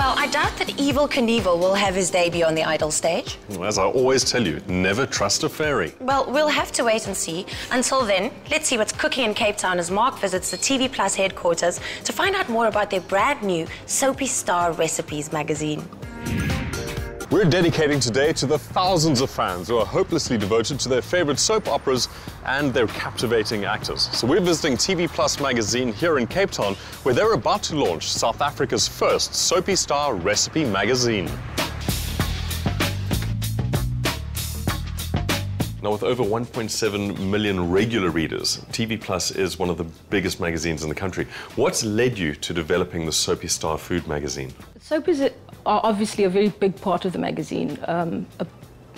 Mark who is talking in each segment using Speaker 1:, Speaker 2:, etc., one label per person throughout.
Speaker 1: Well, I doubt that Evel Knievel will have his debut on the Idol stage.
Speaker 2: As I always tell you, never trust a fairy.
Speaker 1: Well, we'll have to wait and see. Until then, let's see what's cooking in Cape Town as Mark visits the TV Plus headquarters to find out more about their brand new Soapy Star Recipes magazine.
Speaker 2: We're dedicating today to the thousands of fans who are hopelessly devoted to their favorite soap operas and their captivating actors. So we're visiting TV Plus magazine here in Cape Town, where they're about to launch South Africa's first Soapy Star Recipe magazine. Now, with over 1.7 million regular readers, TV Plus is one of the biggest magazines in the country. What's led you to developing the Soapy Star food magazine?
Speaker 3: Soapies are obviously a very big part of the magazine.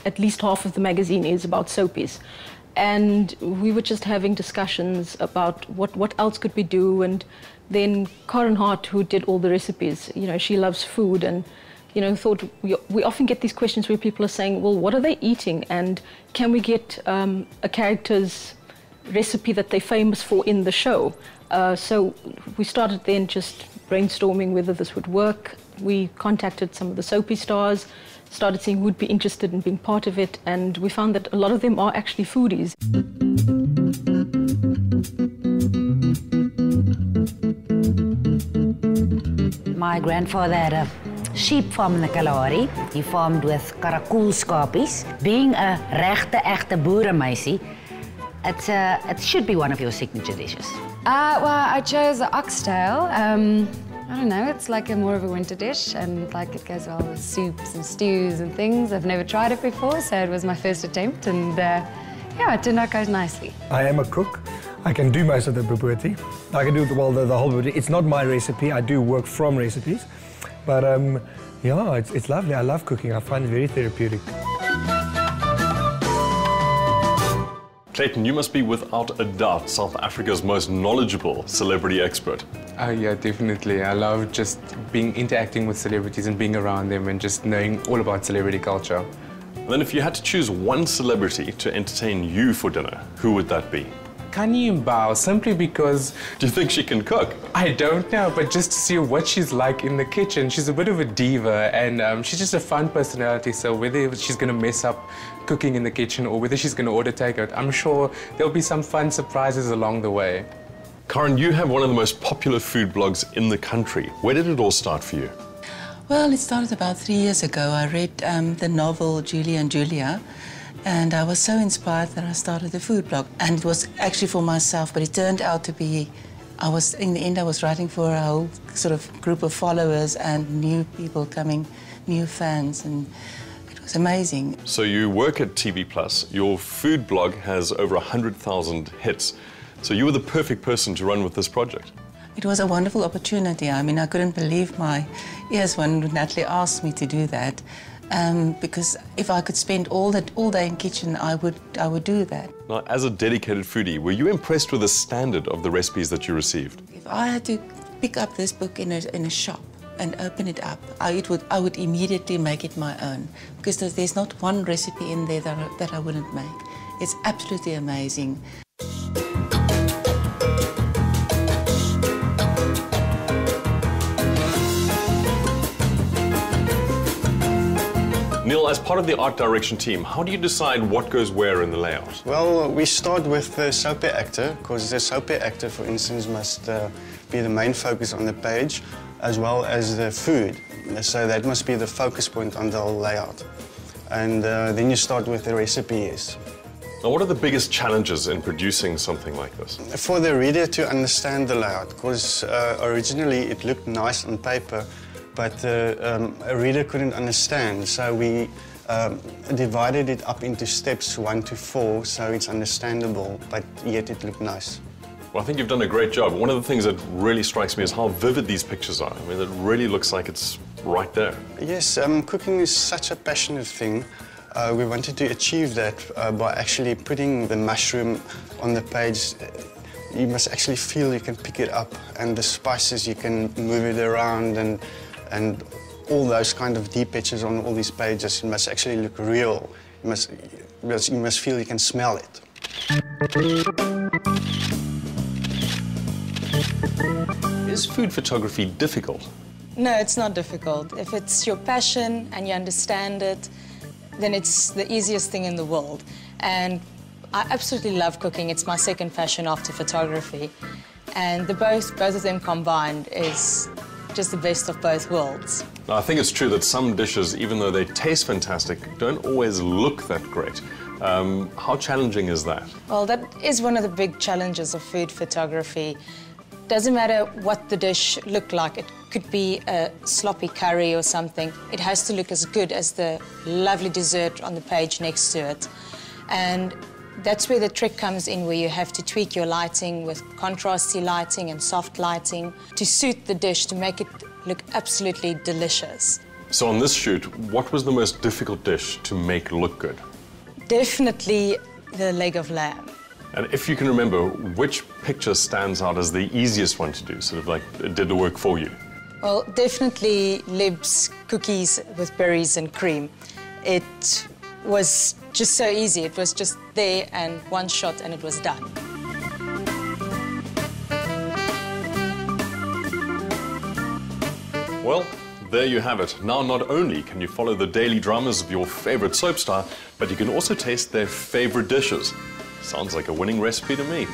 Speaker 3: At least half of the magazine is about soapies. And we were just having discussions about what else could we do. And then Karen Hart, who did all the recipes, you know, she loves food and, you know, thought we often get these questions where people are saying, well, what are they eating? And can we get a character's recipe that they're famous for in the show? So we started then just brainstorming whether this would work. We contacted some of the soapy stars, started seeing who would be interested in being part of it, and we found that a lot of them are actually foodies.
Speaker 4: My grandfather had a sheep farm in the Kalahari. He farmed with karakoolskapies. Being a echte boerenmeisie, it should be one of your signature dishes.
Speaker 5: Well, I chose the oxtail. I don't know, it's like more of a winter dish, and like it goes well with soups and stews and things. I've never tried it before, so it was my first attempt, and yeah, it turned out quite nicely.
Speaker 6: I am a cook. I can do most of the bobotie. I can do the whole bobotie. It's not my recipe. I do work from recipes, but yeah, it's lovely. I love cooking. I find it very therapeutic.
Speaker 2: Clayton, you must be without a doubt South Africa's most knowledgeable celebrity expert.
Speaker 7: Yeah, definitely. I love just interacting with celebrities and being around them and just knowing all about celebrity culture.
Speaker 2: And then if you had to choose one celebrity to entertain you for dinner, who would that be?
Speaker 7: Kanye Mbao, simply because...
Speaker 2: Do you think she can cook?
Speaker 7: I don't know, but just to see what she's like in the kitchen. She's a bit of a diva, and she's just a fun personality, so whether she's going to mess up cooking in the kitchen or whether she's going to order takeout, I'm sure there'll be some fun surprises along the way.
Speaker 2: Karen, you have one of the most popular food blogs in the country. Where did it all start for you?
Speaker 8: Well, it started about 3 years ago. I read the novel Julie and Julia, and I was so inspired that I started a food blog. And it was actually for myself, but it turned out to be, in the end, I was writing for a whole sort of group of followers and new people coming, new fans, and it was amazing.
Speaker 2: So you work at TV Plus. Your food blog has over 100,000 hits. So you were the perfect person to run with this project.
Speaker 8: It was a wonderful opportunity. I mean, I couldn't believe my ears when Natalie asked me to do that. Because if I could spend all day in kitchen, I would do that.
Speaker 2: Now, as a dedicated foodie, were you impressed with the standard of the recipes that you received?
Speaker 8: If I had to pick up this book in a shop and open it up, I would immediately make it my own, because there's not one recipe in there that I wouldn't make. It's absolutely amazing.
Speaker 2: Neil, as part of the art direction team, how do you decide what goes where in the layout?
Speaker 9: Well, we start with the soapy actor, because the soapy actor, for instance, must be the main focus on the page, as well as the food. So that must be the focus point on the whole layout. And then you start with the recipes.
Speaker 2: Now, what are the biggest challenges in producing something like this?
Speaker 9: For the reader to understand the layout, because originally it looked nice on paper, but a reader couldn't understand, so we divided it up into steps 1 to 4, so it's understandable, but yet it looked nice.
Speaker 2: Well, I think you've done a great job. One of the things that really strikes me is how vivid these pictures are. I mean, it really looks like it's right there.
Speaker 9: Yes, cooking is such a passionate thing. We wanted to achieve that by actually putting the mushroom on the page. You must actually feel you can pick it up, and the spices, you can move it around, and all those kind of deep pictures on all these pages, it must actually look real. You must feel you can smell it.
Speaker 2: Is food photography difficult?
Speaker 10: No, it's not difficult. If it's your passion and you understand it, then it's the easiest thing in the world. And I absolutely love cooking. It's my second passion after photography. And both of them combined is just the best of both worlds.
Speaker 2: Now, I think it's true that some dishes, even though they taste fantastic, don't always look that great. How challenging is that?
Speaker 10: Well, that is one of the big challenges of food photography. Doesn't matter what the dish looked like. It could be a sloppy curry or something. It has to look as good as the lovely dessert on the page next to it. And that's where the trick comes in, where you have to tweak your lighting with contrasty lighting and soft lighting to suit the dish, to make it look absolutely delicious.
Speaker 2: So on this shoot, what was the most difficult dish to make look good?
Speaker 10: Definitely the leg of lamb.
Speaker 2: And if you can remember, which picture stands out as the easiest one to do, sort of like it did the work for you?
Speaker 10: Well, definitely Lib's cookies with berries and cream. It was just so easy. It was just there and one shot and it was done.
Speaker 2: Well, there you have it. Now, not only can you follow the daily dramas of your favorite soap star, but you can also taste their favorite dishes. Sounds like a winning recipe to me.